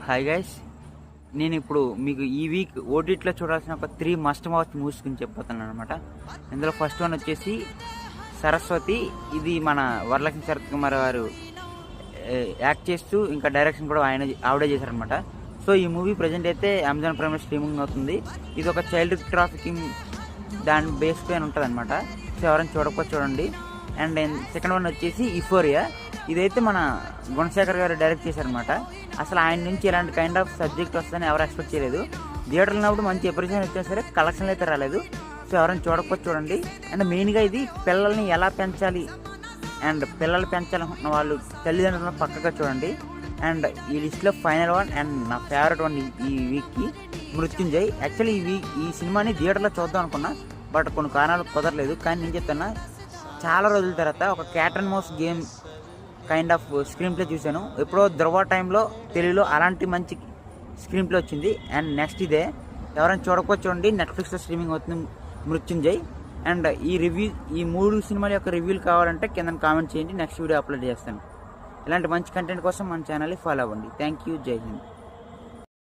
Hi guys, నేను ఇప్పుడు మీకు ఈ వీక్ ఓటీటీలో చూడాల్సిన ఒక 3 మస్ట్ వాచ్ మూవీస్ గురించి చెప్పబోతున్నాను అనమాట. ఇందులో ఫస్ట్ వన్ వచ్చేసి సరస్వతి. ఇది మన వరలక్ష్మి శరత్ కుమార్ గారు యాక్ట్ చేస్తూ ఇంకా డైరెక్షన్ కూడా ఆవిడే చేశారనమాట. సో ఈ మూవీ ప్రజెంట్ అయితే అమెజాన్ ప్రైమ్లో స్ట్రీమింగ్ అవుతుంది. ఇది ఒక చైల్డ్ ట్రాఫికింగ్ దాని బేస్ పైన ఉంటుంది అనమాట. సో ఎవరైనా చూడకపోతే చూడండి. అండ్ సెకండ్ వన్ వచ్చేసి యుఫోరియా. ఇదైతే మన గుణశేఖర్ గారు డైరెక్ట్ చేశారనమాట. అసలు ఆయన నుంచి ఇలాంటి కైండ్ ఆఫ్ సబ్జెక్ట్ వస్తుందని ఎవరు ఎక్స్పెక్ట్ చేయలేదు. థియేటర్లో ఉన్నప్పుడు మంచి అప్రిషియేషన్ వచ్చినా సరే కలెక్షన్లు అయితే రాలేదు. సో ఎవరైనా చూడకపోతే చూడండి. అండ్ మెయిన్గా ఇది పిల్లల్ని ఎలా పెంచాలి అండ్ పిల్లలు పెంచాలనుకున్న వాళ్ళు తల్లిదండ్రులను పక్కగా చూడండి. అండ్ ఈ లిస్ట్లో ఫైనల్ వన్ అండ్ నా ఫేవరెట్ వన్ ఈ వీక్కి మృత్యుంజయ్. యాక్చువల్లీ ఈ సినిమాని థియేటర్లో చూద్దాం అనుకున్నా, బట్ కొన్ని కారణాలు కుదరలేదు. కానీ నేను చెప్తున్నా, చాలా రోజుల తర్వాత ఒక cat and mouse game kind off screen play చూశాను. ఎప్పుడో ధ్రువ టైంలో తెలుగులో అలాంటి మంచి స్క్రీన్ ప్లే వచ్చింది. అండ్ నెక్స్ట్ ఇదే. ఎవరైనా చూడకపోతే చూడండి, నెట్ఫ్లిక్స్లో స్ట్రీమింగ్ అవుతుంది మృత్యుంజయ్. అండ్ ఈ 3 సినిమాల యొక్క రివ్యూలు కావాలంటే కింద కామెంట్ చేయండి, నెక్స్ట్ వీడియో అప్లోడ్ చేస్తాను. ఇలాంటి మంచి కంటెంట్ కోసం మన ఛానల్ని ఫాలో అవ్వండి. థ్యాంక్ యూ, జై హింద్.